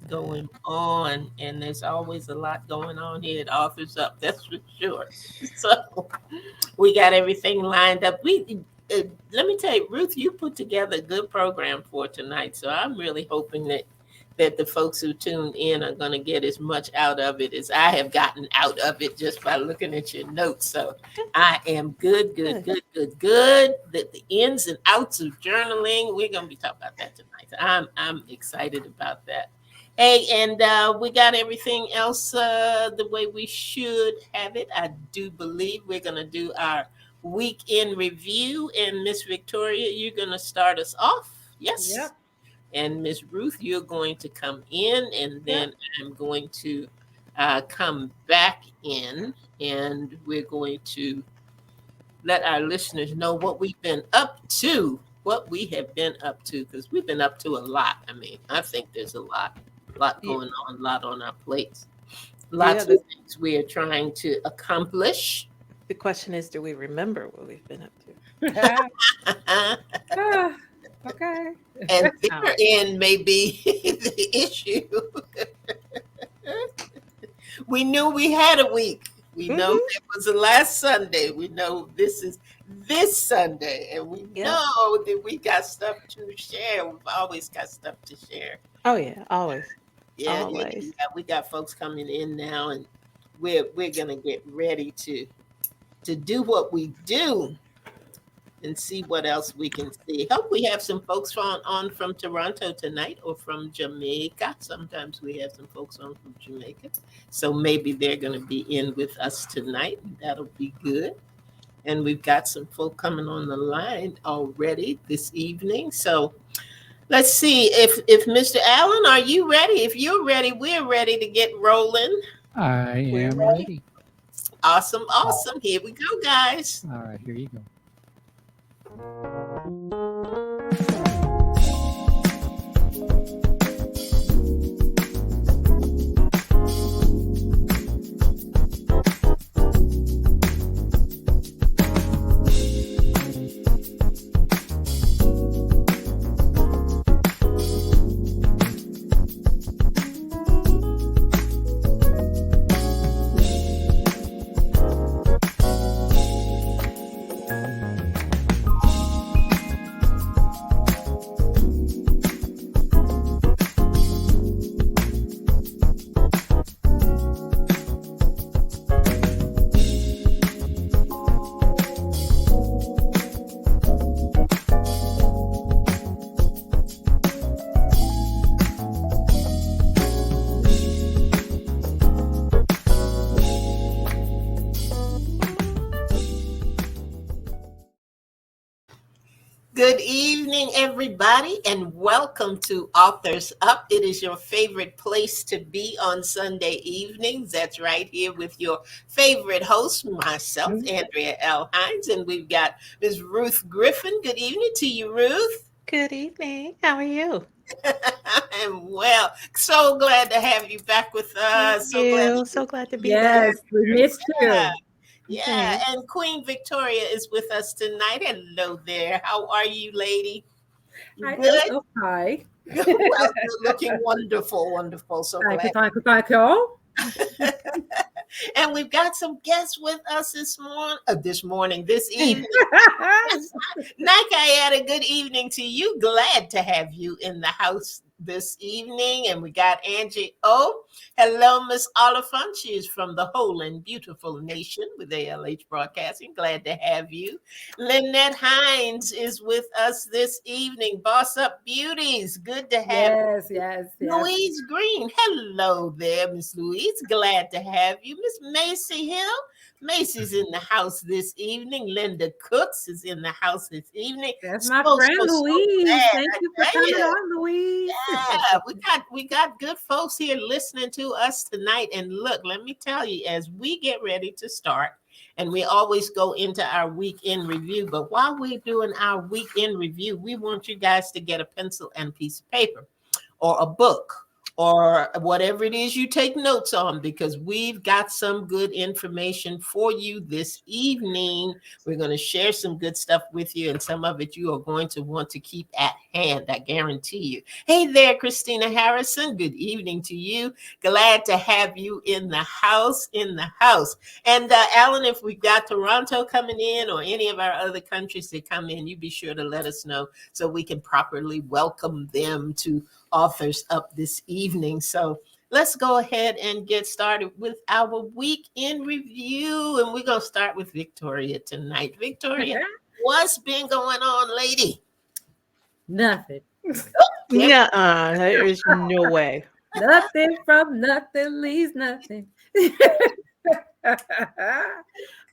going on, and there's always a lot going on here at Authors Up, that's for sure. So we got everything lined up. Uh, Let me tell you, Ruth, you put together a good program for tonight, so I'm really hoping that the folks who tune in are going to get as much out of it as I have gotten out of it just by looking at your notes. So I am good, good, Good. good, good, good. The ins and outs of journaling, we're going to be talking about that tonight. I'm excited about that. Hey, and we got everything else the way we should have it. I do believe we're going to do our week in review. And Miss Victoria, you're going to start us off. Yes. Yep. And Miss Ruth, you're going to come in, and Yep. then I'm going to come back in, and we're going to let our listeners know what we've been up to, what we have been up to, because we've been up to a lot. I mean, I think there's a lot Yeah. going on, a lot on our plates, Yeah. lots of things we are trying to accomplish. The question is, do we remember what we've been up to? Ah, okay. And Oh, therein may be the issue. We knew we had a week. We know hmm it was the last Sunday. We know this is this Sunday, and we Yep. know that we got stuff to share. We've always got stuff to share. Oh yeah, always, Yeah, yeah, always. yeah. We got folks coming in now, and we're gonna get ready to do what we do and see what else we can see. Hope we have some folks on from Toronto tonight or from Jamaica. Sometimes we have some folks on from Jamaica. So maybe they're going to be in with us tonight. That'll be good. And we've got some folk coming on the line already this evening. So let's see if Mr. Allen, are you ready? If you're ready, we're ready to get rolling. I We're am ready. ready. Awesome, awesome. Here we go, guys. All right, here you go. Good evening, everybody, and welcome to Authors Up. It is your favorite place to be on Sunday evenings. That's right here with your favorite host, myself, Andrea L. Hines, and we've got Ms. Ruth Griffin. Good evening to you, Ruth. Good evening. How are you? I'm well. So glad to have you back with Thank us. So glad you. to So glad to be back. Yes, we missed yeah. you. Yeah, Thanks. and Queen Victoria is with us tonight. Hello there. How are you, lady? You I good? oh, hi. Well, you're looking wonderful, wonderful. So Thank you, glad. thank you, thank you. And we've got some guests with us this evening. Nakayat, a good evening to you. Glad to have you in the house this evening. And we got Angie O. Hello, Miss Oliphant. She is from the whole and beautiful nation with ALH Broadcasting. Glad to have you. Lynette Hines is with us this evening. Boss Up Beauties. Good to have Yes, yes, yes. Louise Green. Hello there, Miss Louise. Glad to have you. Miss Macy Hill. Macy's in the house this evening. Linda Cooks is in the house this evening. That's my So, friend so, so Louise. glad. Thank I you for tell coming you. on, Louise. Yeah, we got good folks here listening to us tonight. And look, let me tell you, as we get ready to start, and we always go into our weekend review, but while we're doing our weekend review, we want you guys to get a pencil and piece of paper or a book or whatever it is you take notes on, because we've got some good information for you this evening. We're going to share some good stuff with you, and some of it you are going to want to keep at hand, I guarantee you. Hey there, Christina Harrison. Good evening to you. Glad to have you in the house, And Alan, if we've got Toronto coming in or any of our other countries that come in, you be sure to let us know so we can properly welcome them to Authors Up this evening. So let's go ahead and get started with our week in review. And we're going to start with Victoria tonight. Victoria, what's been going on, lady? Nothing. Yeah, there is no way. Nothing from nothing leaves nothing.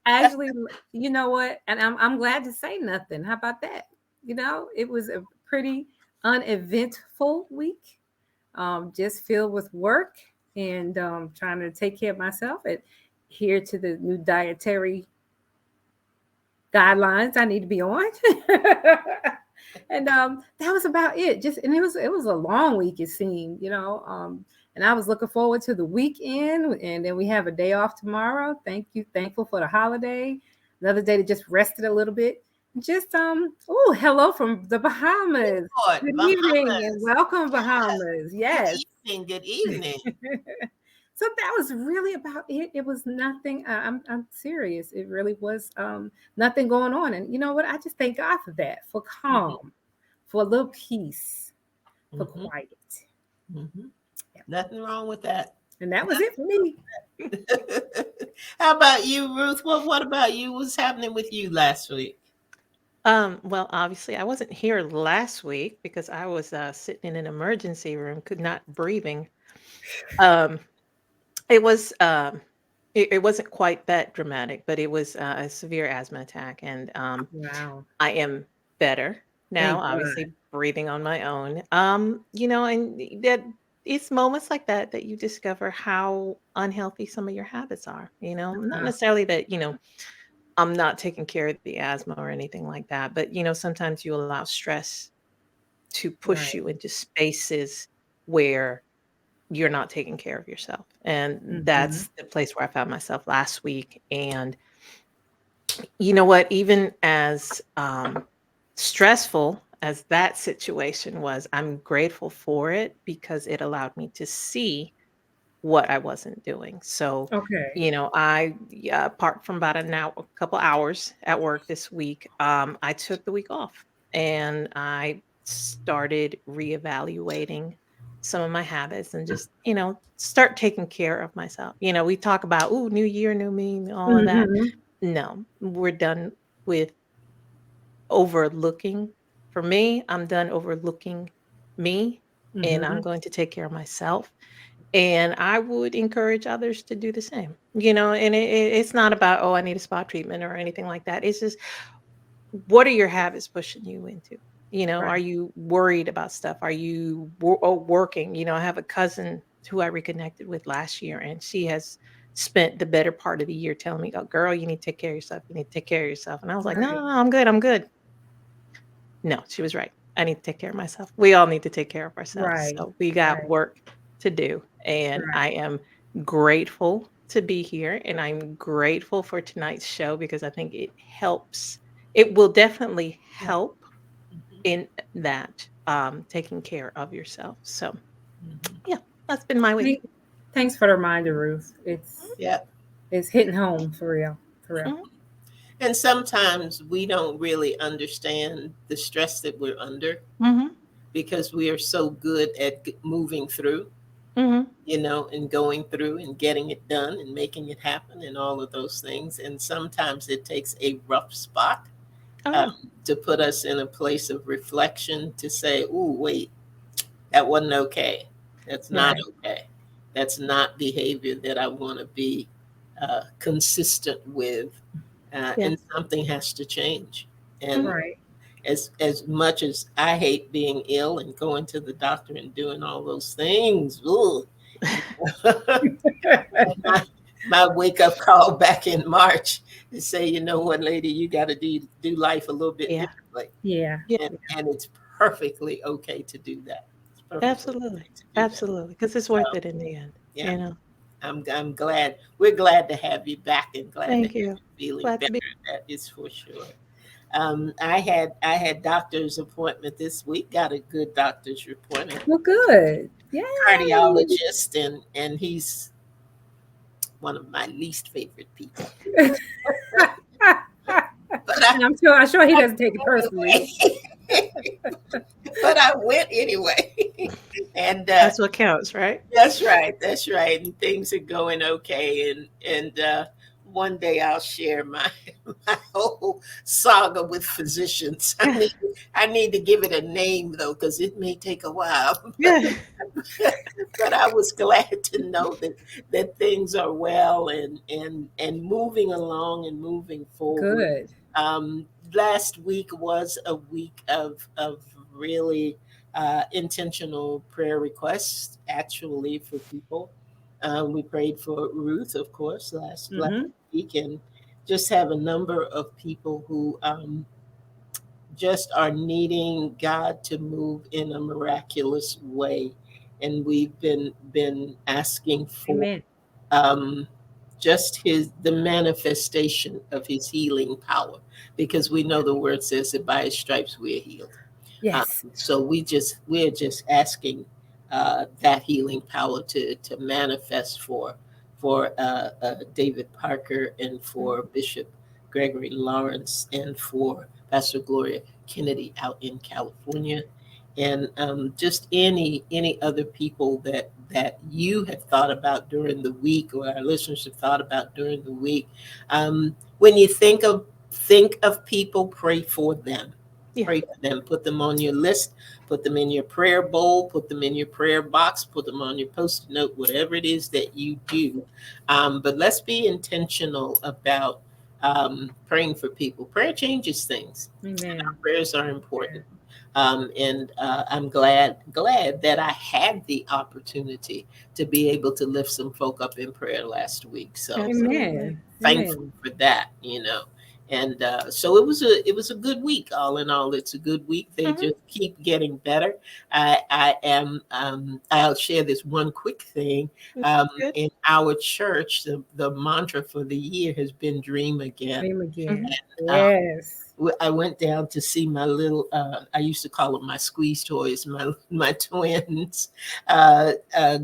Actually, you know what? And I'm glad to say nothing. How about that? You know, it was a pretty uneventful week. Just filled with work and trying to take care of myself and adhere to the new dietary guidelines I need to be on. And that was about it. And it was a long week, it seemed, you know. And I was looking forward to the weekend, and then we have a day off tomorrow. Thankful for the holiday. Another day to just rest it a little bit. Just hello from the Bahamas. Lord, Good Bahamas. evening and welcome, Bahamas. Yes. Good evening. So that was really about it. It was nothing. I'm serious. It really was nothing going on. And you know what? I just thank God for that, for calm, for a little peace, for quiet. Yep. Nothing wrong with that. And that was it for me. How about you, Ruth? What about you? What's happening with you last week? Well, obviously, I wasn't here last week because I was sitting in an emergency room, not breathing. It wasn't quite that dramatic, but it was a severe asthma attack, and Wow. I am better now. Thank Obviously, God. breathing on my own. You know, and that it's moments like that you discover how unhealthy some of your habits are. You know, not necessarily that I'm not taking care of the asthma or anything like that, but sometimes you allow stress to push you into spaces where you're not taking care of yourself. And that's the place where I found myself last week. And you know what, even as stressful as that situation was, I'm grateful for it because it allowed me to see what I wasn't doing. So, I apart from about a couple hours at work this week, I took the week off and I started reevaluating some of my habits and just, start taking care of myself. We talk about, new year, new me, all of that. No, we're done with overlooking. For me, I'm done overlooking me and I'm going to take care of myself. And I would encourage others to do the same, and it's not about, I need a spa treatment or anything like that. It's just, what are your habits pushing you into? Are you worried about stuff? Are you working? I have a cousin who I reconnected with last year, and she has spent the better part of the year telling me, oh, girl, you need to take care of yourself. You need to take care of yourself. And I was like, no, I'm good. I'm good. No, she was right. I need to take care of myself. We all need to take care of ourselves. So we got work to do. And I am grateful to be here. And I'm grateful for tonight's show because I think it helps. It will definitely help in that taking care of yourself. So yeah, that's been my week. Thanks for the reminder, Ruth. It's hitting home for real. And sometimes we don't really understand the stress that we're under because we are so good at moving through, and going through and getting it done and making it happen and all of those things. And sometimes it takes a rough spot to put us in a place of reflection to say, oh, wait, that wasn't okay. That's not okay. That's not behavior that I want to be consistent with. And something has to change. And as much as I hate being ill and going to the doctor and doing all those things, my wake-up call back in March to say, you know what, lady, you got to do life a little bit differently. And it's perfectly okay to do that. It's perfectly Absolutely. willing to do that. Absolutely. Because it's worth it in the end, Yeah, you know. I'm glad. We're glad to have you back and glad to Thank have you you. feeling Glad to better. be. That is for sure. I had doctor's appointment this week. Got a good doctor's report. A Well, good. Yay. cardiologist, and he's one of my least favorite people. But I And I'm sure he doesn't take it went personally. anyway. But I went anyway. And That's what counts, right? that's right. That's right. And things are going okay. And one day I'll share my my whole saga with physicians. I need to give it a name though, because it may take a while. Yeah. But I was glad to know that things are well and moving along and moving forward. Good. Last week was a week of really intentional prayer requests, actually, for people. We prayed for Ruth, of course, last Hmm. week, and just have a number of people who just are needing God to move in a miraculous way, and we've been asking for Amen. um, just the manifestation of His healing power, because we know the word says that by His stripes we are healed. Yes. So we're just asking that healing power to manifest for David Parker and for Bishop Gregory Lawrence and for Pastor Gloria Kennedy out in California, and just any other people that you have thought about during the week, or our listeners have thought about during the week. When you think of people, pray for them. Yeah. Pray for them. Put them on your list. Put them in your prayer bowl. Put them in your prayer box. Put them on your post-it note. Whatever it is that you do, but let's be intentional about praying for people. Prayer changes things. Amen. Prayers are important. And I'm glad that I had the opportunity to be able to lift some folk up in prayer last week. So Absolutely. Amen. thankful Amen. for that. And so it was a good week. All in all, it's a good week. They Mhm. just keep getting better. I am. I'll share this one quick thing. Good. In our church, the mantra for the year has been "Dream Again." Dream again. Mhm. Um, Yes. I went down to see my little. I used to call them my squeeze toys, my twins,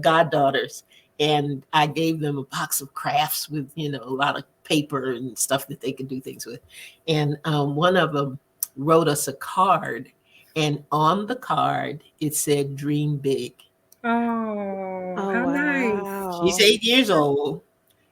goddaughters, and I gave them a box of crafts with a lot of paper and stuff that they could do things with. And one of them wrote us a card, and on the card it said "Dream Big." Oh, Oh, how nice. She's wow. 8 years old.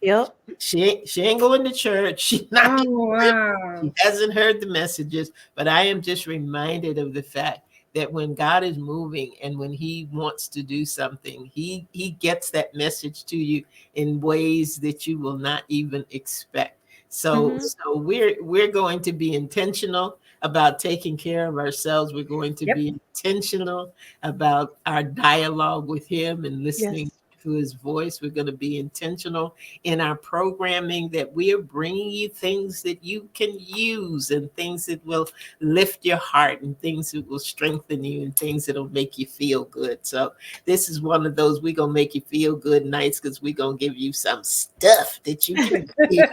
Yep. She ain't going to church. She's not. Oh, wow. She hasn't heard the messages, but I am just reminded of the fact that when God is moving and when He wants to do something, He gets that message to you in ways that you will not even expect. So Mhm. so we're going to be intentional about taking care of ourselves. We're going to Yep. be intentional about our dialogue with Him and listening Yes. to His voice. We're going to be intentional in our programming, that we are bringing you things that you can use and things that will lift your heart and things that will strengthen you and things that will make you feel good. So this is one of those we're going to make you feel good nights, because we're going to give you some stuff that you can use.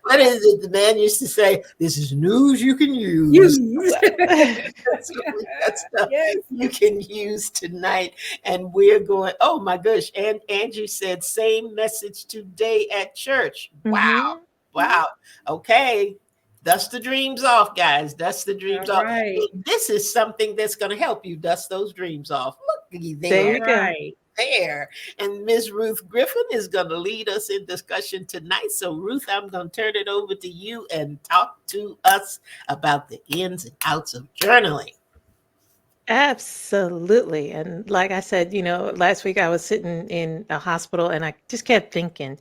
What is it the man used to say? This is news you can use. Use. So we got stuff Yes. you can use tonight. And we're going, oh my gosh. And Angie said, same message today at church. Wow. Mhm. Wow. Okay. Dust the dreams off, guys. Dust the dreams All off. right. This is something that's going to help you dust those dreams off. Look There All you go. right. there. And Ms. Ruth Griffin is going to lead us in discussion tonight. So, Ruth, I'm going to turn it over to you and talk to us about the ins and outs of journaling. Absolutely. And like I said, last week I was sitting in a hospital and I just kept thinking,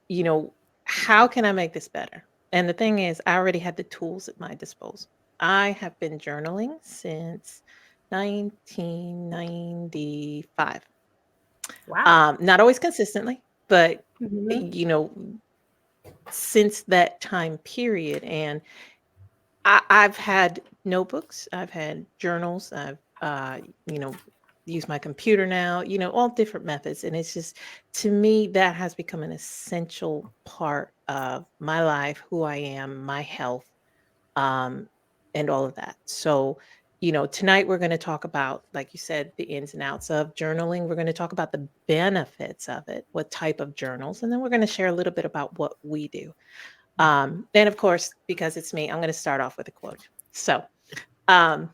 you know, how can I make this better? And the thing is, I already had the tools at my disposal. I have been journaling since 1995. Wow. Not always consistently, but Mhm. you know, since that time period. And I've had notebooks, I've had journals, I've you know, use my computer now, all different methods. And it's just, to me, that has become an essential part of my life, who I am, my health, um, and all of that. So, tonight we're going to talk about, like you said, the ins and outs of journaling. We're going to talk about the benefits of it, what type of journals, and then we're going to share a little bit about what we do. And of course, because it's me, I'm going to start off with a quote. So, um,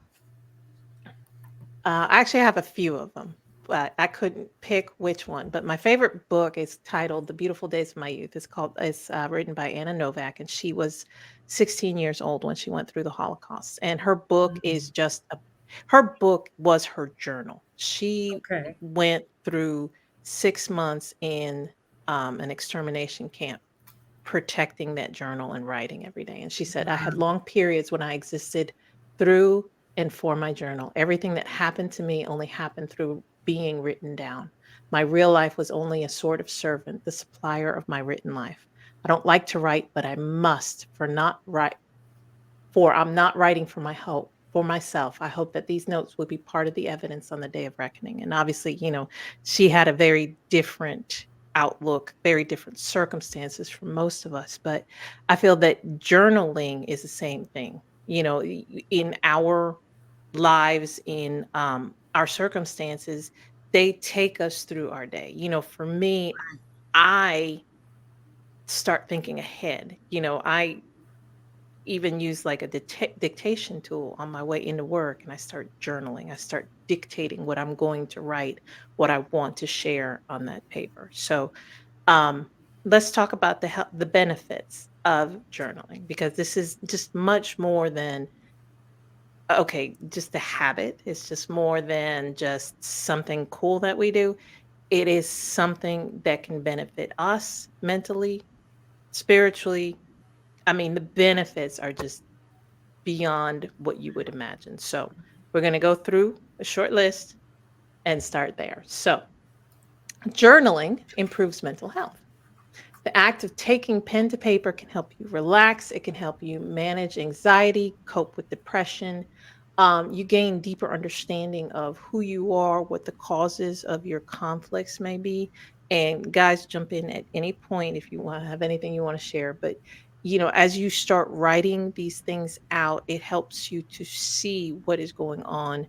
I actually have a few of them, but I couldn't pick which one. But my favorite book is titled "The Beautiful Days of My Youth." It's written by Anna Novak, and she was 16 years old when she went through the Holocaust. And her book is just her book was her journal. She Okay. went through 6 months in an extermination camp, protecting that journal and writing every day. And she said, I had long periods when I existed through and for my journal. Everything that happened to me only happened through being written down. My real life was only a sort of servant, the supplier of my written life. I don't like to write, but I must, for I'm not writing for my hope, for myself. I hope that these notes will be part of the evidence on the day of reckoning. And obviously, she had a very different outlook, very different circumstances from most of us. But I feel that journaling is the same thing. In our lives, in our circumstances, they take us through our day. For me, I start thinking ahead. I even use like a dictation tool on my way into work, and I start journaling. I start dictating what I'm going to write, what I want to share on that paper. So um, let's talk about the benefits of journaling, because this is just much more than, okay, just a habit. It's just more than just something cool that we do. It is something that can benefit us mentally, spiritually. I mean, the benefits are just beyond what you would imagine. So we're going to go through a short list and start there. So journaling improves mental health. The act of taking pen to paper can help you relax. It can help you manage anxiety, cope with depression. You gain deeper understanding of who you are, what the causes of your conflicts may be. And guys, jump in at any point if you want to have anything you want to share. But as you start writing these things out, it helps you to see what is going on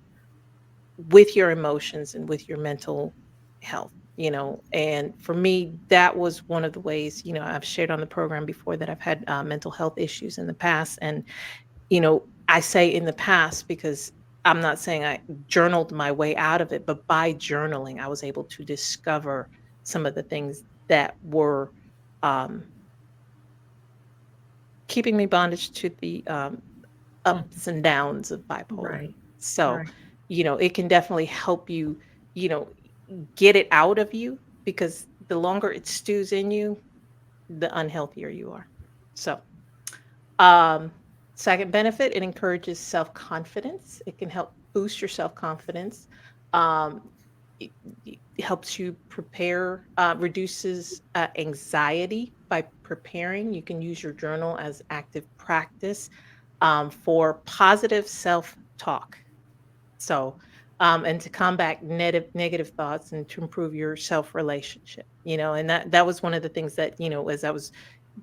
with your emotions and with your mental health. And for me, that was one of the ways, I've shared on the program before that I've had mental health issues in the past. And I say in the past because I'm not saying I journaled my way out of it, but by journaling I was able to discover some of the things that were um, keeping me bondage to the ups and downs of bipolar. Right. So, Right. it can definitely help you, you know, get it out of you, because the longer it stews in you, the unhealthier you are. So, um, second benefit, it encourages self-confidence. It can help boost your self-confidence. Um, it helps you prepare, reduces anxiety by preparing. You can use your journal as active practice for positive self-talk. So, and to combat negative thoughts and to improve your self relationship, and that was one of the things that, as I was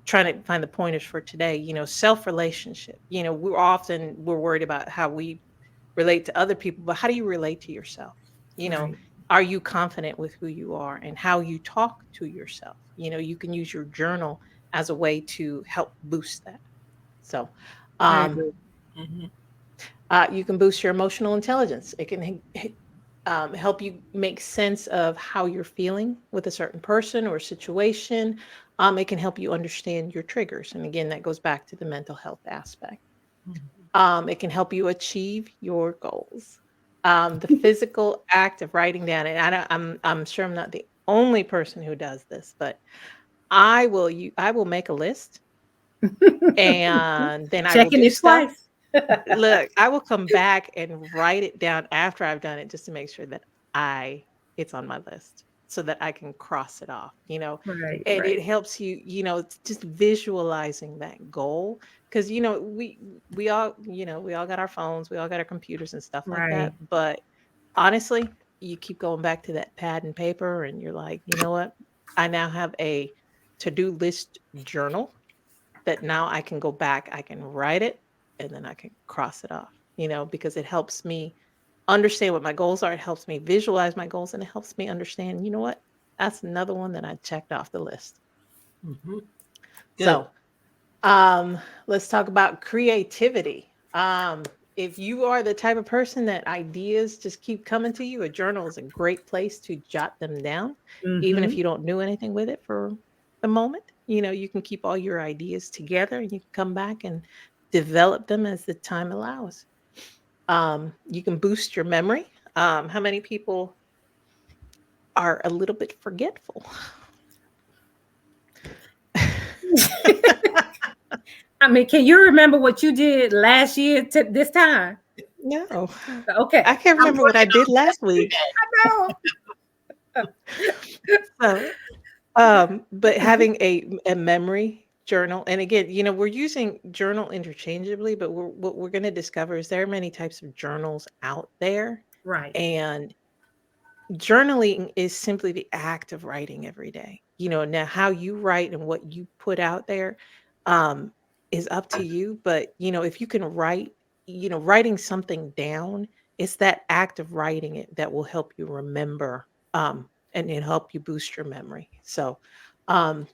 trying to find the pointers for today, self relationship, we're worried about how we relate to other people, but how do you relate to yourself? You know, Right. are you confident with who you are and how you talk to yourself? You can use your journal as a way to help boost that. So, I um, agree. Mhm. you can boost your emotional intelligence. It can help you make sense of how you're feeling with a certain person or situation. It can help you understand your triggers. And again, that goes back to the mental health aspect. Mhm. It can help you achieve your goals. The physical act of writing down, and I'm sure I'm not the only person who does this, but I will make a list, and then I will Checking do it stuff. twice. Look, I will come back and write it down after I've done it, just to make sure that I it's on my list so that I can cross it off, Right, and it right, helps you, it's just visualizing that goal. Because we all got our phones, we all got our computers and stuff like right. that. But honestly, you keep going back to that pad and paper, and you're like, you know what? I now have a to-do list journal that now I can go back, I can write it, and then I can cross it off, because it helps me understand what my goals are. It helps me visualize my goals, and it helps me understand, you know what? That's another one that I checked off the list. Mm-hmm. Good. So, let's talk about creativity. If you are the type of person that ideas just keep coming to you, a journal is a great place to jot them down, even if Mhm. you don't do anything with it for the moment. You can keep all your ideas together and you can come back and develop them as the time allows. You can boost your memory. How many people are a little bit forgetful? I mean, can you remember what you did last year to this time? No, Okay. I can't I'm remember what I working did last week. I know. So, but having a memory journal, and again, we're using journal interchangeably, but what we're going to discover is there are many types of journals out there, Right. and journaling is simply the act of writing every day. Now how you write and what you put out there um, is up to you. But if you can write, writing something down, it's that act of writing it that will help you remember and help you boost your memory. So, um,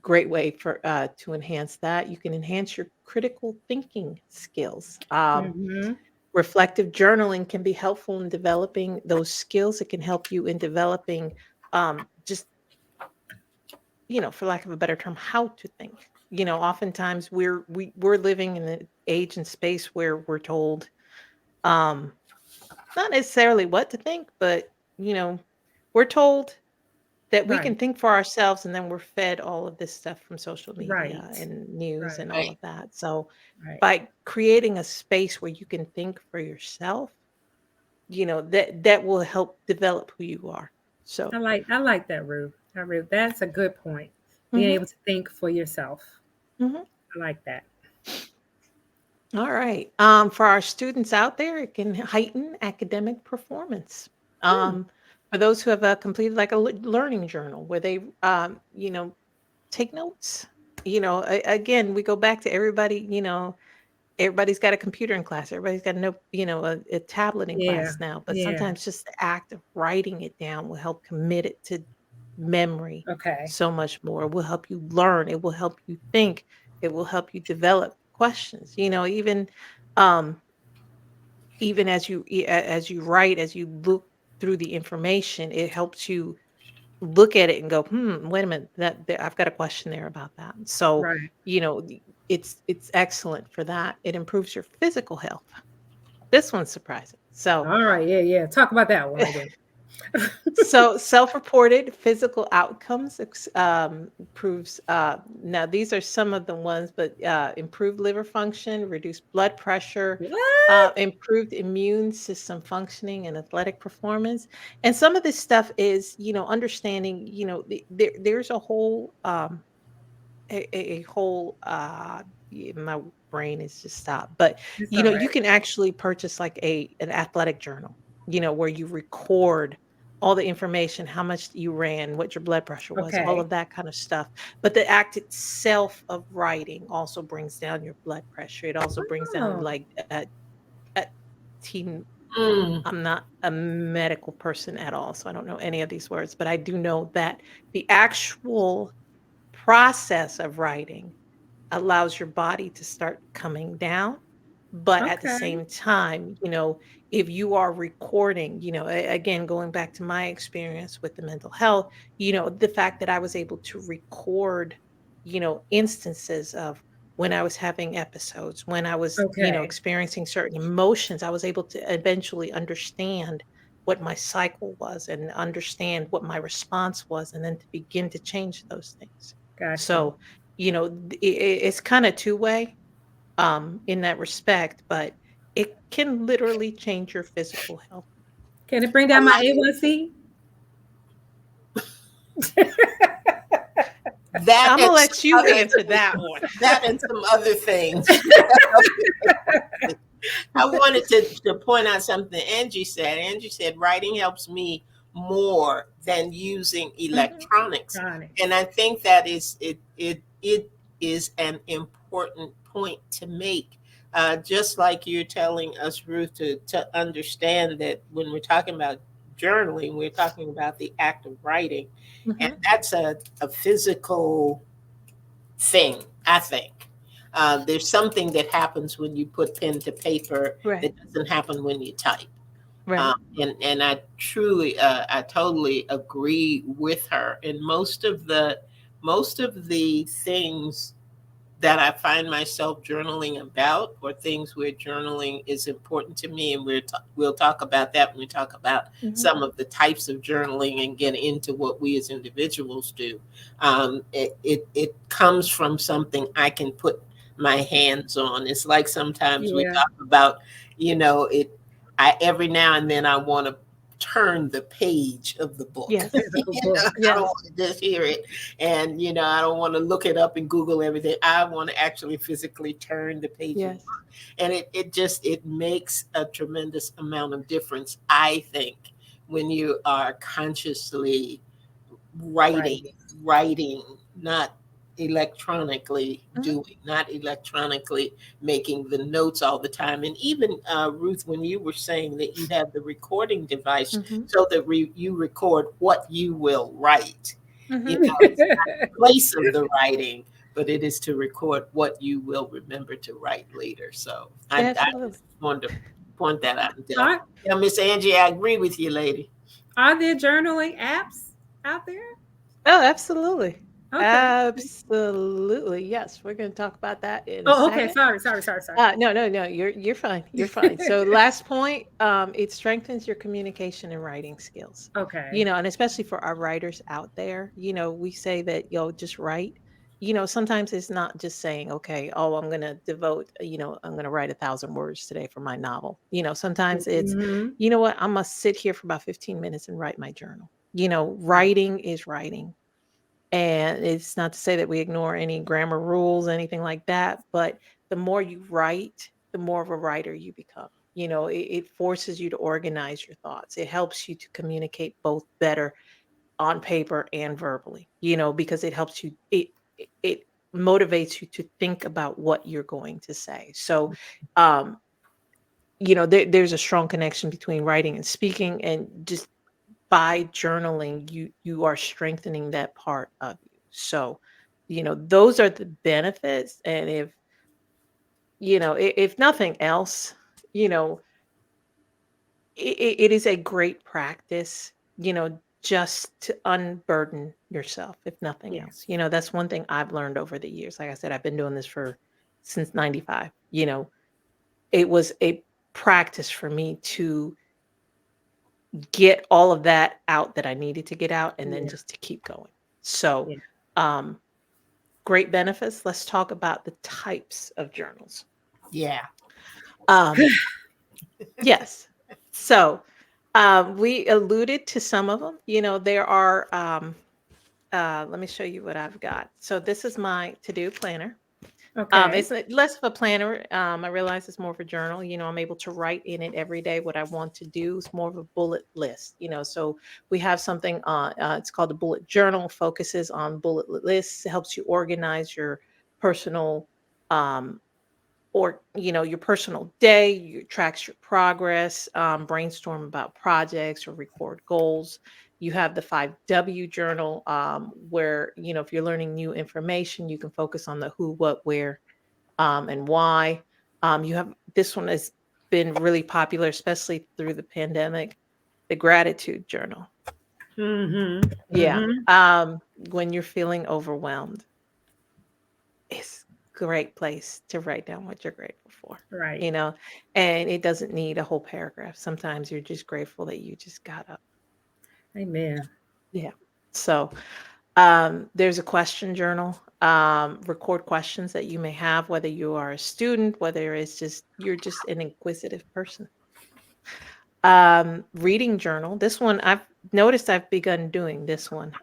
great way for to enhance that. You can enhance your critical thinking skills. Mhm. Reflective journaling can be helpful in developing those skills. It can help you in developing just, for lack of a better term, how to think. Oftentimes we're living in an age and space where we're told um not necessarily what to think, but we're told that we can Right. think for ourselves, and then we're fed all of this stuff from social media Right. and news Right. and all Right. of that. So Right. by creating a space where you can think for yourself, that will help develop who you are. So, I like that, Ruth. That's a good point. Being mhm, able to think for yourself. mhm. I like that. All right. For our students out there, it can heighten academic performance. Hmm. For those who have completed like a learning journal where they, take notes. Again, we go back to everybody. Everybody's got a computer in class. Everybody's got a tablet in Yeah. class now. But Yeah. sometimes just the act of writing it down will help commit it to memory Okay. so much more. It will help you learn. It will help you think. It will help you develop questions. Um, even as you write, as you look through the information, it helps you look at it and go, wait a minute, that I've got a question there about that. So, Right. it's excellent for that. It improves your physical health. This one's surprising. So, All right. Yeah. Yeah. Talk about that one again. so self-reported physical outcomes improves. Now, these are some of the ones, but improved liver function, reduced blood pressure, What? improved immune system functioning, and athletic performance. And some of this stuff is, understanding. There's a whole a whole my brain is just stopped, but It's all you right. can actually purchase like an athletic journal, where you record all the information, how much you ran, what your blood pressure was, all Okay. of that kind of stuff. But the act itself of writing also brings down your blood pressure. It also brings down Oh. like a teen. Mm. I'm not a medical person at all, so I don't know any of these words, but I do know that the actual process of writing allows your body to start coming down. But at the Okay. same time, if you are recording, again, going back to my experience with the mental health, the fact that I was able to record, instances of when I was having episodes, when I was, Okay. experiencing certain emotions, I was able to eventually understand what my cycle was and understand what my response was, and then to begin to change those things. Gotcha. So, it's kind of two way in that respect, but it can literally change your physical health. Can it bring I down my like A1C? that I'm and gonna some let you other answer that one. that and some other things. I wanted to point out something Angie said. Angie said writing helps me more than using Mhm. electronics. And Phonics. I think that it is an important point to make. Just like you're telling us, Ruth, to understand that when we're talking about journaling, we're talking about the act of writing. And Mhm. that's a physical thing, I think. There's something that happens when you put pen to paper Right. that doesn't happen when you type. Right. And I totally agree with her. And most of the things that I find myself journaling about, or things where journaling is important to me, and we'll talk about that when we talk about Mhm. some of the types of journaling and get into what we as individuals do. It comes from something I can put my hands on. It's like sometimes we Yeah. talk about, it. I every now and then I want to turn the page of the book. Yes. Book. I don't Yes. want to just hear it, and I don't want to look it up and Google everything. I want to actually physically turn the page of the Yes. book. And it makes a tremendous amount of difference, I think, when you are consciously writing, Right. writing, not electronically Mhm. doing, not electronically making the notes all the time. And even Ruth, when you were saying that you have the recording device Mhm. so that you record what you will write, Mhm. it's not the place of the writing, but it is to record what you will remember to write later. So I Absolutely. just wanted to point that out. are, Miss Angie, I agree with you, lady. are there journaling apps out there? Oh, absolutely. Okay. Absolutely. Yes, we're going to talk about that in a Oh, okay. second. Sorry. No, no, no. You're fine. You're fine. So last point, it strengthens your communication and writing skills. Okay. And especially for our writers out there, we say that just write. Sometimes it's not just saying, okay, oh, I'm gonna devote, I'm gonna write 1,000 words today for my novel. Sometimes it's, Hmm. you know what, I'm gonna sit here for about 15 minutes and write my journal. Right. Writing is writing. And it's not to say that we ignore any grammar rules, anything like that, but the more you write, the more of a writer you become. It forces you to organize your thoughts. It helps you to communicate both better on paper and verbally, because it helps you, it motivates you to think about what you're going to say. So, um, there's a strong connection between writing and speaking, and just by journaling you are strengthening that part of you. So those are the benefits. And if nothing else, you know it is a great practice, just to unburden yourself, if nothing else. Yes. That's one thing I've learned over the years. Like I said, I've been doing this for since 95. It was a practice for me to get all of that out that I needed to get out, and then Yeah. just to keep going. So, Yeah. um, great benefits. Let's talk about the types of journals. Yeah. Um, yes. So, we alluded to some of them. There are, let me show you what I've got. So, this is my to do planner. Okay. It's less of a planner. I realize it's more of a journal. I'm able to write in it every day what I want to do. It's more of a bullet list. So we have something. It's called the bullet journal. Focuses on bullet lists. It helps you organize your personal, um, or your personal day. You tracks your progress. Brainstorm about projects or record goals. You have the 5W journal, where if you're learning new information, you can focus on the who, what, where, and why. You have this one has been really popular, especially through the pandemic, the gratitude journal. Hmm. Yeah. Hmm. When you're feeling overwhelmed, it's a great place to write down what you're grateful for, Right. you know, and it doesn't need a whole paragraph. Sometimes you're just grateful that you just got up. Amen. Yeah. So there's a question journal. Record questions that you may have, whether you are a student, whether it's just you're just an inquisitive person. Reading journal. This one I've noticed I've begun doing this one.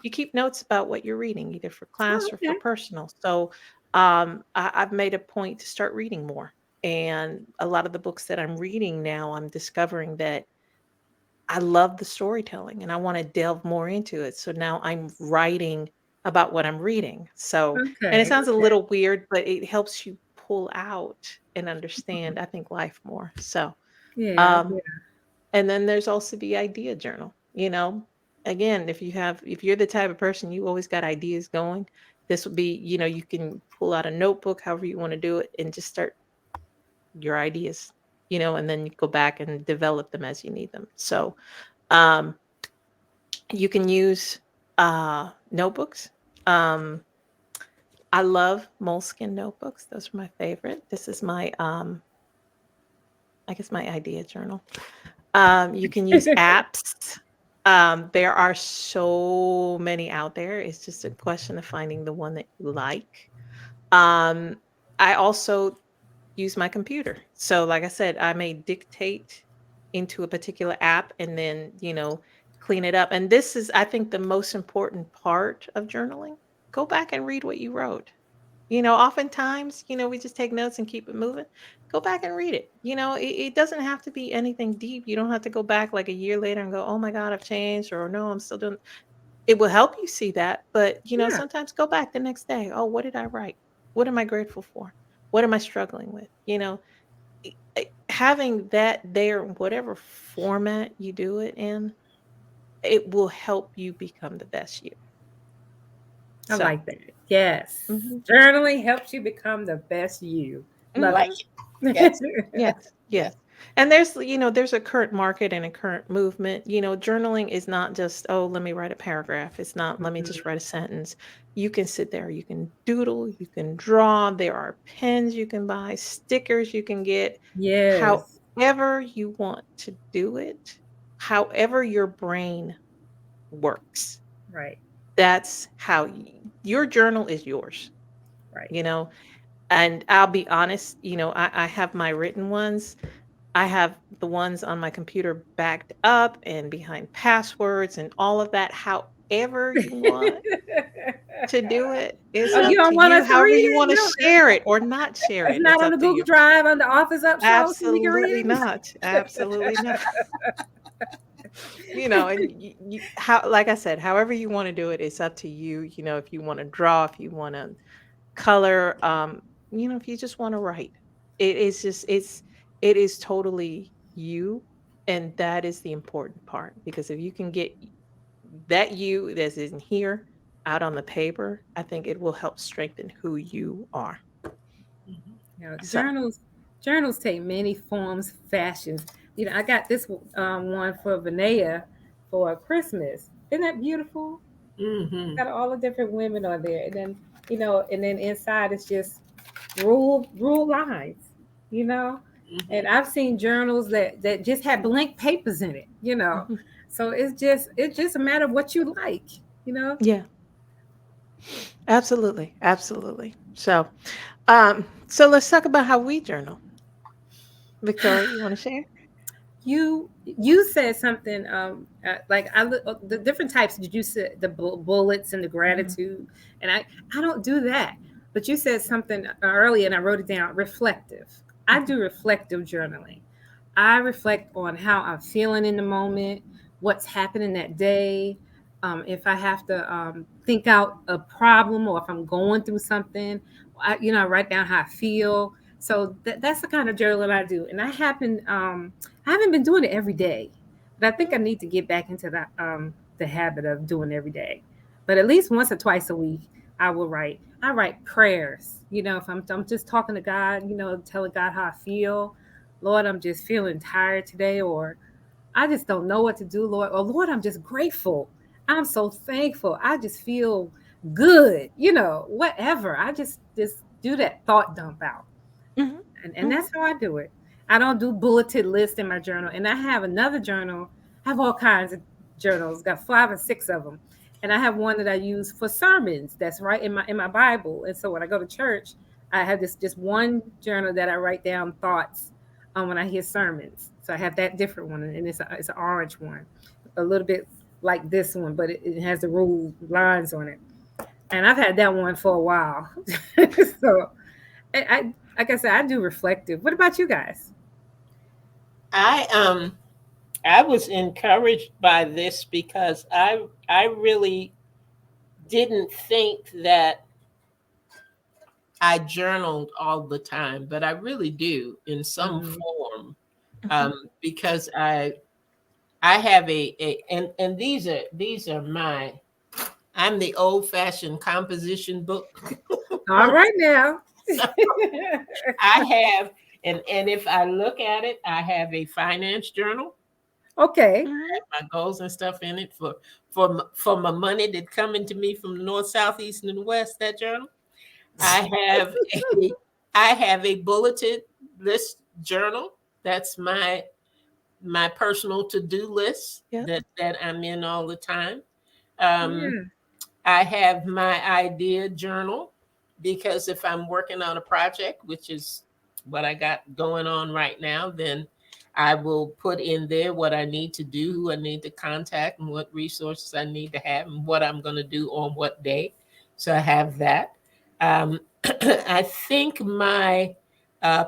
You keep notes about what you're reading, either for Oh, class or for okay. personal. So I've made a point to start reading more. And a lot of the books that I'm reading now, I'm discovering that I love the storytelling and I want to delve more into it. So now I'm writing about what I'm reading. So, and it Okay. sounds a little weird, but it helps you pull out and understand, I think, life more. So, Yeah. um, and then there's also the idea journal. Again, if you're the type of person you always got ideas going, this would be, you can pull out a notebook, however you want to do it, and just start your ideas, and then you go back and develop them as you need them. So, um, you can use notebooks. Um, I love Moleskin notebooks. Those are my favorite. This is my, I guess, my idea journal. You can use apps. There are so many out there. It's just a question of finding the one that you like. Um, I also use my computer. So, like I said, I may dictate into a particular app and then, clean it up. And this is, I think, the most important part of journaling. Go back and read what you wrote. Oftentimes, we just take notes and keep it moving. Go back and read it. It doesn't have to be anything deep. You don't have to go back like a year later and go, oh my God, I've changed, or no, I'm still doing. It will help you see that. But, Yeah. sometimes go back the next day. Oh, what did I write? What am I grateful for? What am I struggling with? Having that there, whatever format you do it in, it will help you become the best you. I So, like that. Yes. mhm, Journaling helps you become the best you. Love Like mhm. it. Yes. it. Yes, Yes. yes. And there's a current market and a current movement. Journaling is not just, oh, let me write a paragraph. It's not, let me just write a sentence. You can sit there, you can doodle, you can draw. There are pens you can buy, stickers you can get, Yes. however you want to do it, however your brain works. Right. That's how your journal is yours, Right. you know. And I'll be honest, I have my written ones. I have the ones on my computer backed up and behind passwords and all of that. However you want to do it is Oh, you up don't to want you. us to However read you it? want to share it or not share It's it, not it's on the up to Google you. Drive on the Office up show so we can read Absolutely it? not. Absolutely not. And like I said, however you want to do it, it's up to you. If you want to draw, if you want to color, if you just want to write, it is totally you. And that is the important part, because if you can get that you that's in here out on the paper, I think it will help strengthen who you are. Mhm. So, Journals take many forms, fashions. I got this one for Vanessa for Christmas. Isn't that beautiful? Mhm. Got all the different women on there, and then and then inside it's just rule lines. You know, and Mhm. I've seen journals that just had blank papers in it. mhm, So it's just a matter of what you like. You know. yeah, absolutely, absolutely. So let's talk about how we journal. Victoria, you want to share? You said something like the different types. Did you say the bullets and the Mhm. gratitude? And I don't do that. But you said something earlier, and I wrote it down. Reflective. I Mhm. do reflective journaling. I reflect on how I'm feeling in the moment, what's happening that day. If I have to think out a problem, or if I'm going through something, I write down how I feel. So that's the kind of journal I do. And I haven't been doing it every day, but I think I need to get back into the habit of doing it every day. But at least once or twice a week, I will write. I write prayers. If I'm just talking to God, telling God how I feel. Lord, I'm just feeling tired today, or I just don't know what to do, Lord. Or Lord, I'm just grateful. I'm so thankful. I just feel good. Whatever. I just do that thought dump out, Mhm. and Mhm. that's how I do it. I don't do bulleted lists in my journal, and I have another journal. I have all kinds of journals, got 5 or 6 of them, and I have one that I use for sermons. That's right in my Bible, and so when I go to church, I have this just one journal that I write down thoughts when I hear sermons. So I have that different one, and it's an orange one, a little bit like this one, but it has the rule lines on it. And I've had that one for a while, so I like I said, I do reflective. What about you guys? I was encouraged by this because I really didn't think that I journaled all the time, but I really do in some Mhm. form, Mhm. because I have and these are my, I'm the old fashioned composition book. All right now. So I have, and if I look at it, I have a finance journal, Okay. Mhm. my goals and stuff in it for my money that coming to me from the north, south, east, and the west. That journal. I have a I have a bulleted list journal. That's my personal to-do list Yep. that I'm in all the time. Um, Yeah. I have my idea journal because if I'm working on a project, which is what I got going on right now, then I will put in there what I need to do, who I need to contact, and what resources I need to have, and what I'm going to do on what day. So I have that. Um, I think my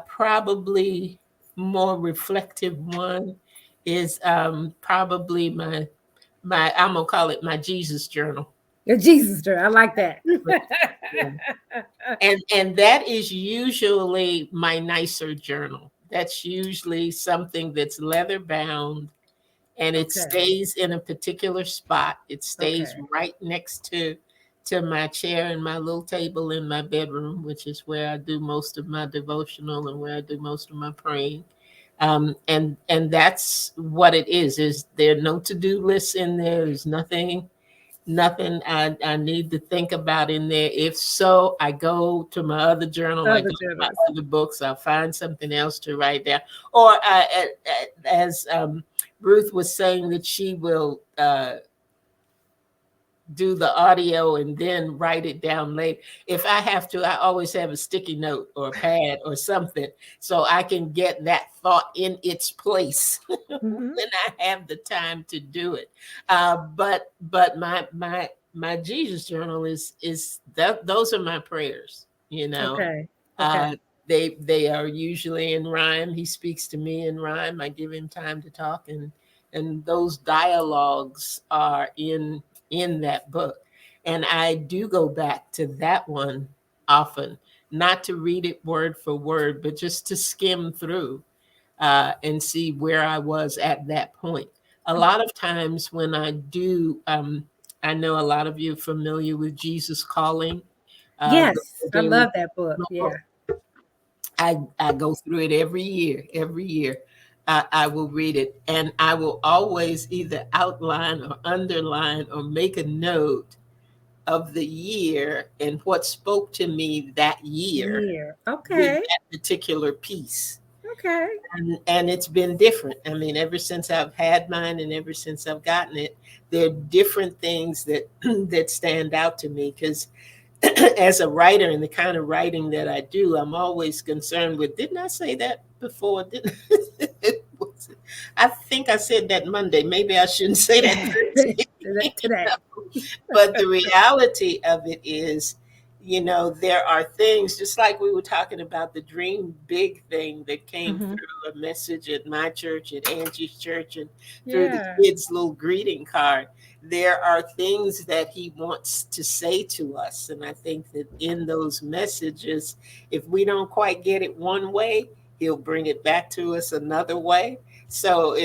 probably more reflective one is probably my I'm gonna call it my Jesus journal. Your Jesus girl. I like that. And that is usually my nicer journal. That's usually something that's leather bound and it Okay. stays in a particular spot. It stays Okay. right next to my chair and my little table in my bedroom, which is where I do most of my devotional and where I do most of my praying. And that's what it is. Is there no to-do lists in there? There's nothing I need to think about in there. If so, I go to my other journal, I go Other to my journals. other books, I'll find something else to write down. Or as Ruth was saying that she will do the audio and then write it down later. If I have to, I always have a sticky note or a pad or something so I can get that thought in its place Mhm. when I have the time to do it. But my Jesus journal is that those are my prayers. You know, Okay. Okay. uh, they are usually in rhyme. He speaks to me in rhyme. I give him time to talk, and those dialogues are in that book. And I do go back to that one often, not to read it word for word, but just to skim through and see where I was at that point. A lot of times when I do, I know a lot of you are familiar with Jesus Calling. Yes. The I daily love that book. Yeah. book. I go through it every year. Every year, I will read it, and I will always either outline or underline or make a note of the year and what spoke to me that year Year. with Okay. that particular piece. Okay. And it's been different. I mean, ever since I've had mine and ever since I've gotten it, there are different things that that stand out to me because as a writer and the kind of writing that I do, I'm always concerned with, didn't I say that before? Didn't I think I said that Monday. Maybe I shouldn't say that Thursday. Today. But the reality of it is, there are things, just like we were talking about the dream big thing that came Mhm. through a message at my church, at Angie's church, and through the Yeah. kids' little greeting card. There are things that he wants to say to us. And I think that in those messages, if we don't quite get it one way, he'll bring it back to us another way. So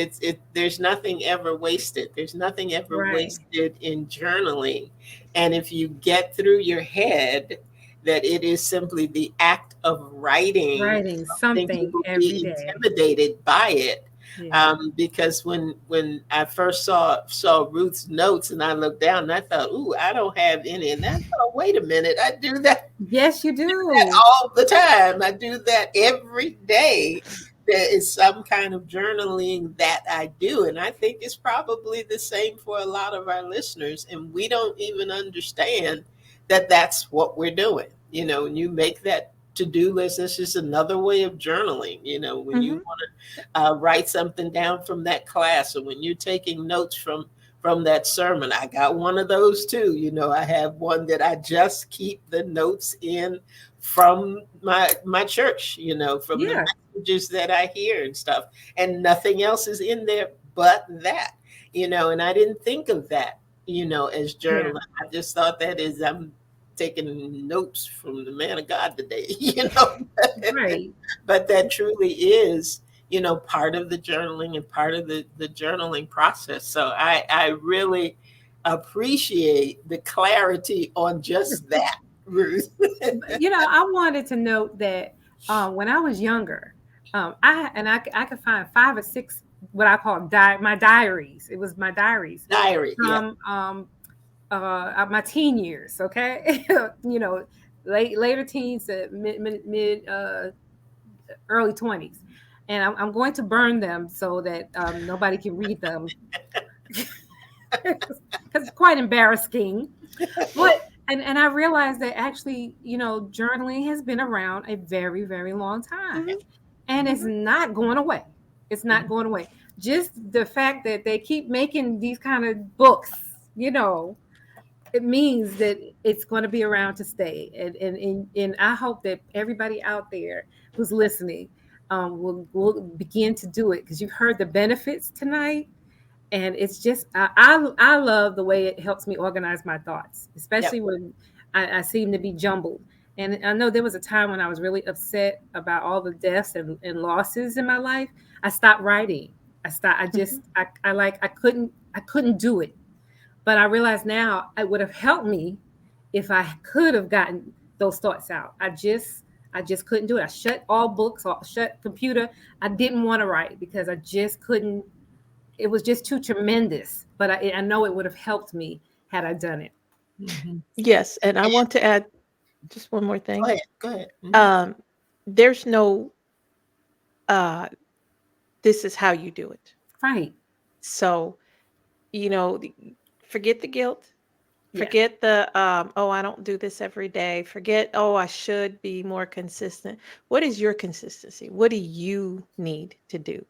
there's nothing ever wasted. There's nothing ever Right. wasted in journaling. And if you get through your head that it is simply the act of writing, Writing I think you something will every be day. intimidated by it. Yeah. Because when I first saw Ruth's notes and I looked down and I thought, ooh, I don't have any. And I thought, wait a minute, I do that Yes, you do. all the time. I do that every day. There is some kind of journaling that I do. And I think it's probably the same for a lot of our listeners. And we don't even understand that that's what we're doing. When you make that to-do list, it's just another way of journaling. When you Mhm. want to write something down from that class, or when you're taking notes from that sermon. I got one of those too. I have one that I just keep the notes in from my church, from the Yeah. messages that I hear and stuff, and nothing else is in there but that, and I didn't think of that, as Yeah. journaling. I just thought that is I'm taking notes from the man of God today, Right. but that truly is, part of the journaling and part of the journaling process. So I really appreciate the clarity on just that, Ruth. I wanted to note that when I was younger, I could find 5 or 6 what I call my diaries. It was my diaries Diary, yeah. from my teen years. Okay, later teens to mid early 20s, and I'm going to burn them so that nobody can read them because it's quite embarrassing. But and I realized that actually, journaling has been around a very, very long time. Mhm. And it's not going away. It's not Mhm. going away. Just the fact that they keep making these kind of books, it means that it's going to be around to stay. And I hope that everybody out there who's listening will begin to do it, because you've heard the benefits tonight. And it's just I love the way it helps me organize my thoughts, especially when I seem to be jumbled. And I know there was a time when I was really upset about all the deaths and losses in my life. I stopped writing. I couldn't do it. But I realize now it would have helped me if I could have gotten those thoughts out. I just couldn't do it. I shut all books, shut computer. I didn't want to write because I just couldn't. It was just too tremendous. But I know it would have helped me had I done it. Mhm. Yes, and I want to add just one more thing. Go ahead. There's no this is how you do it. Right. So, forget the guilt. Yeah. Forget the oh, I don't do this every day. Forget, oh, I should be more consistent. What is your consistency? What do you need to do?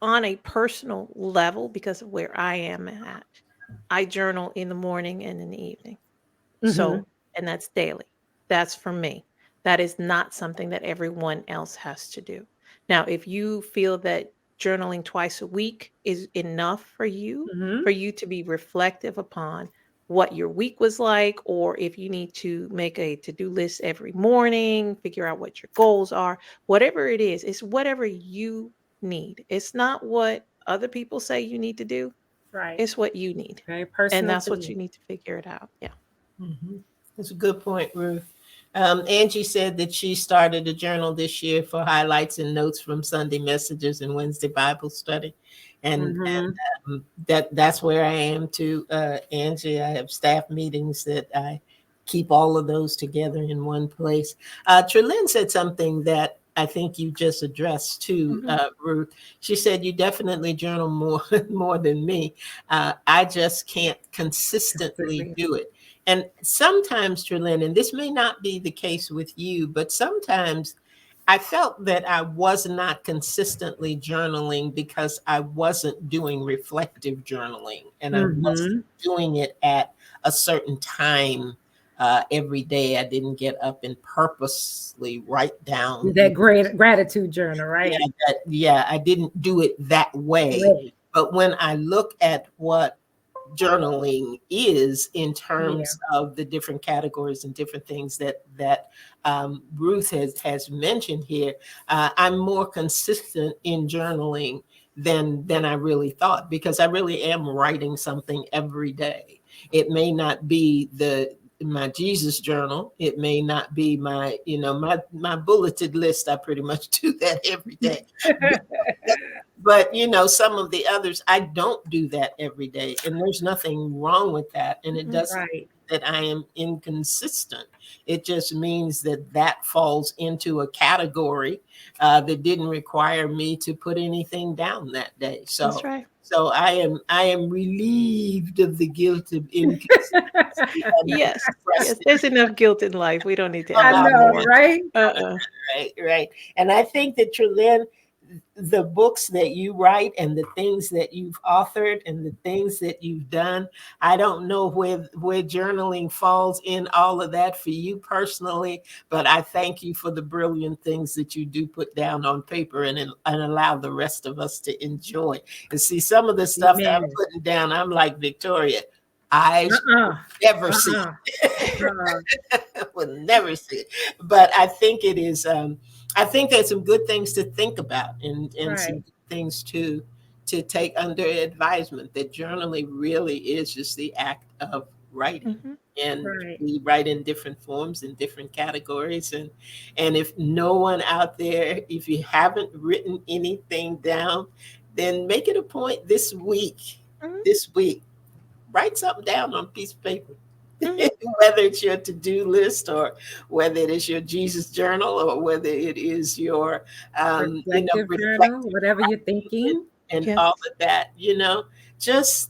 On a personal level, because of where I am at, I journal in the morning and in the evening. So, and that's daily. That's for me. That is not something that everyone else has to do. Now, if you feel that journaling twice a week is enough for you to be reflective upon what your week was like, or if you need to make a to-do list every morning, figure out what your goals are, whatever it is, it's whatever you need. It's not what other people say you need to do. Right. It's what you need. Very And personal that's to what me. you need to figure it out. Yeah. That's a good point, Ruth. Angie said that she started a journal this year for highlights and notes from Sunday messages and Wednesday Bible study. And that's where I am too, Angie. I have staff meetings that I keep all of those together in one place. Trelyn said something that I think you just addressed too, Ruth. She said, you definitely journal more than me. I just can't consistently do it. And sometimes, Trelyn, and this may not be the case with you, but sometimes I felt that I was not consistently journaling because I wasn't doing reflective journaling, and I wasn't doing it at a certain time every day. I didn't get up and purposely write down that great gratitude journal, right? Yeah, I didn't do it that way. Right. But when I look at what journaling is in terms of the different categories and different things that Ruth has mentioned here, I'm more consistent in journaling than I really thought, because I really am writing something every day. It may not be my Jesus journal. It may not be my bulleted list. I pretty much do that every day. But some of the others, I don't do that every day, and there's nothing wrong with that. And it doesn't mean that I am inconsistent. It just means that falls into a category that didn't require me to put anything down that day. So That's right. So I am relieved of the guilt of inconsistency. Yes, there's enough guilt in life. We don't need to I add know, more. right? Right. And I think that, Trelyn, the books that you write and the things that you've authored and the things that you've done. I don't know where journaling falls in all of that for you personally, but I thank you for the brilliant things that you do put down on paper and allow the rest of us to enjoy. And see, some of the stuff that I'm Amen. putting down, I'm like, Victoria, I Uh-uh. never see Uh-uh. Uh-uh. will never see it. But I think it is. I think there's some good things to think about, and Right. some good things to take under advisement. That journaling really is just the act of writing, Mhm. and Right. we write in different forms in different categories. And if no one out there, if you haven't written anything down, then make it a point this week. Mhm. This week, write something down on a piece of paper. Mhm. Whether it's your to-do list or whether it is your Jesus journal or whether it is your Reflective journal, reflective whatever you're thinking. and Yes. all of that, just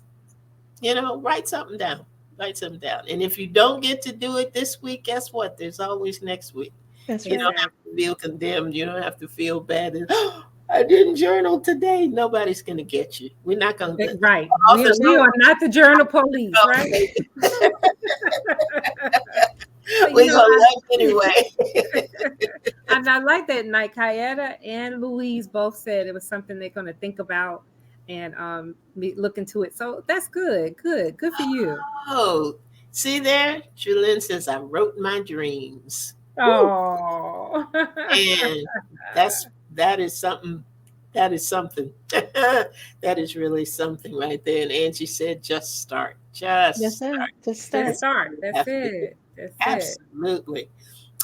write something down. Write something down. And if you don't get to do it this week, guess what? There's always next week. That's You right. don't have to feel condemned. You don't have to feel bad. And, I didn't journal today. Nobody's gonna get you. We're not gonna Right. authors We don't- are not the journal police, right? But, We're gonna laugh anyway. and I like that Night Kayetta and Louise both said it was something they're going to think about and look into it. So that's good. Good for you. Oh, see there? Julyn says, I wrote my dreams. Oh. And that is something. That is something. That is really something right there. And Angie said, just start. Just Yes, sir. start. Just start. Let's start. That's it. That's it. Absolutely.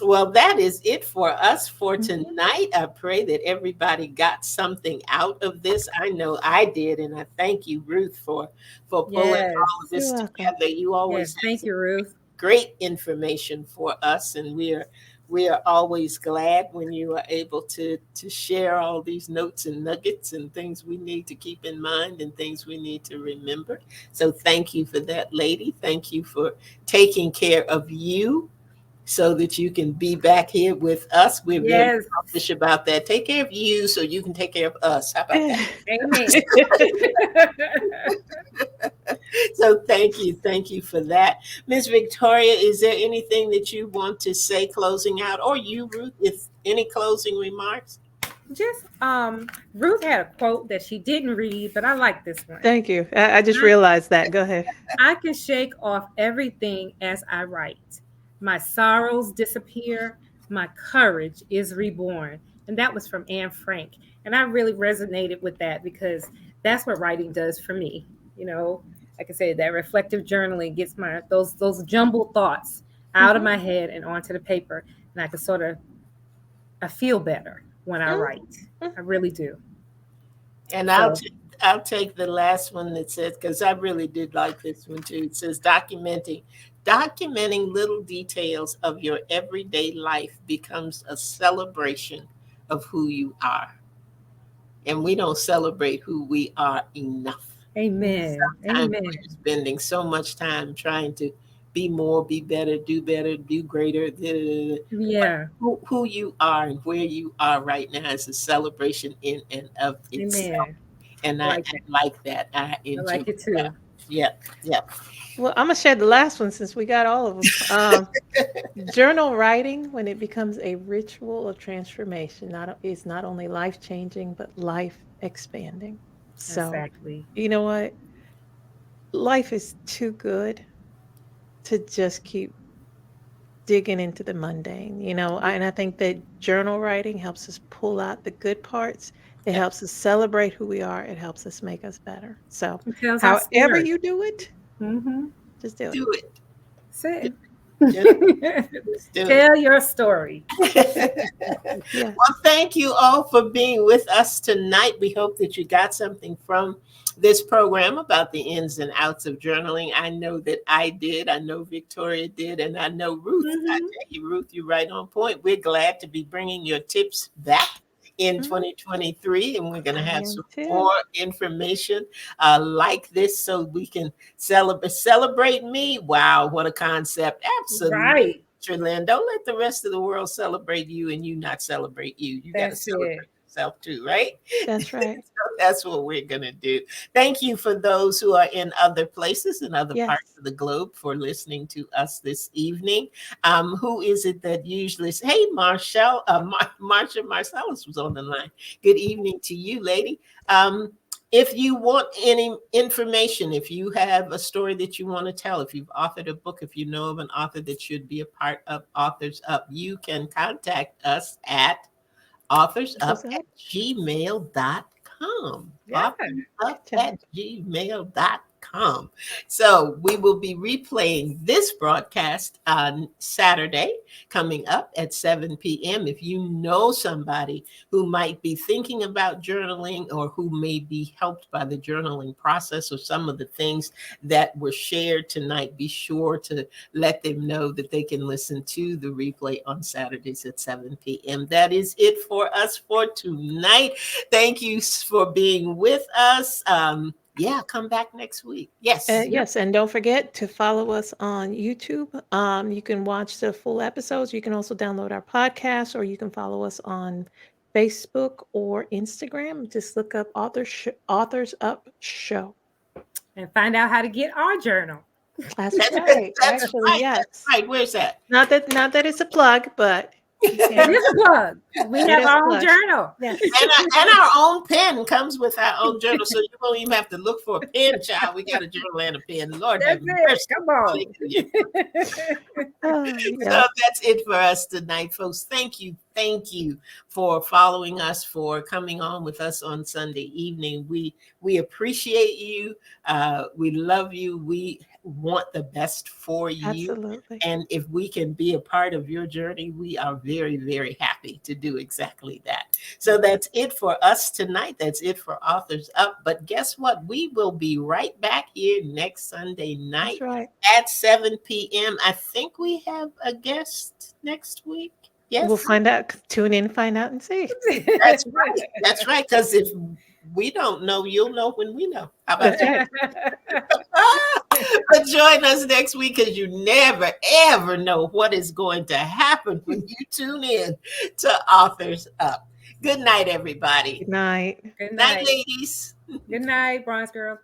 Well, that is it for us for Mhm. tonight. I pray that everybody got something out of this. I know I did, and I thank you, Ruth, for pulling Yes. all of this You're welcome. together. You always Yes. have Thank you, Ruth. great information for us, and we are always glad when you are able to share all these notes and nuggets and things we need to keep in mind and things we need to remember. So thank you for that, lady. Thank you for taking care of you so that you can be back here with us. We're very Yes. selfish about that. Take care of you so you can take care of us. How about that? Amen. So thank you for that. Ms. Victoria, is there anything that you want to say closing out, or you, Ruth, if any closing remarks? Just Ruth had a quote that she didn't read, but I like this one. Thank you. I just realized that. Go ahead. I can shake off everything as I write. My sorrows disappear. My courage is reborn. And that was from Anne Frank. And I really resonated with that because that's what writing does for me. Like I said, that reflective journaling gets my those jumbled thoughts out of my head and onto the paper. And I can I feel better when I write. I really do. And I'll take the last one that says, because I really did like this one too. It says documenting little details of your everyday life becomes a celebration of who you are. And we don't celebrate who we are enough. Amen. Sometimes Amen. we're spending so much time trying to be more, be better, do greater. Yeah. Who you are and where you are right now is a celebration in and of itself. Amen. And I like that. I enjoy I like it too. that. Yeah. Well, I'm gonna share the last one since we got all of them. Journal writing, when it becomes a ritual of transformation, is not only life changing but life expanding. So Exactly. you know what? Life is too good to just keep digging into the mundane, and I think that journal writing helps us pull out the good parts. It helps us celebrate who we are. It helps us make us better. So It tells our however story. you do it, Mm-hmm. just do it. Do it. That's it. Just do it. Tell your story. Yeah. Well, thank you all for being with us tonight. We hope that you got something from this program about the ins and outs of journaling. I know that I did. I know Victoria did. And I know Ruth. I tell you, Ruth, you're right on point. We're glad to be bringing your tips back in 2023. And we're going to have some more information like this so we can celebrate me. Wow, what a concept. Absolutely. Right. Lynn, don't let the rest of the world celebrate you and you not celebrate you. You got to celebrate yourself too, right? That's right. So that's what we're going to do. Thank you for those who are in other places and other parts Yes. of the globe for listening to us this evening. Who is it that usually say, hey, Marsha Marcellus was on the line. Good evening to you, lady. If you want any information, if you have a story that you want to tell, if you've authored a book, if you know of an author that should be a part of Authors Up, you can contact us at authorsup@gmail.com. Yeah. Authorsup@gmail.com. So we will be replaying this broadcast on Saturday coming up at 7 p.m. If you know somebody who might be thinking about journaling or who may be helped by the journaling process or some of the things that were shared tonight, be sure to let them know that they can listen to the replay on Saturdays at 7 p.m. That is it for us for tonight. Thank you for being with us. Come back next week. Yes. Yes, and don't forget to follow us on YouTube. You can watch the full episodes. You can also download our podcast, or you can follow us on Facebook or Instagram. Just look up Authors Up Show. And find out how to get our journal. That's right. That's Actually, right. yes. That's right. Where's that? Not that it's a plug, but It is a plug. We have our own journal. yes. And our own pen comes with our own journal, so you won't even have to look for a pen, child. We got a journal and a pen. Lord have That's mercy. it. Come on. Oh, So yeah. that's it for us tonight, folks. Thank you for following us, for coming on with us on Sunday evening. We appreciate you. We love you. We want the best for you. Absolutely. And if we can be a part of your journey, we are very, very happy to do exactly that. So that's it for us tonight. That's it for Authors Up. But guess what? We will be right back here next Sunday night That's right. at 7 p.m. I think we have a guest next week. Yes. We'll find out. Tune in, find out, and see. That's right. That's right. Because if we don't know, you'll know when we know. How about that? But join us next week, because you never, ever know what is going to happen when you tune in to Authors Up. Good night, everybody. Good night. Good Night, night. ladies. Good night, Bronze Girl.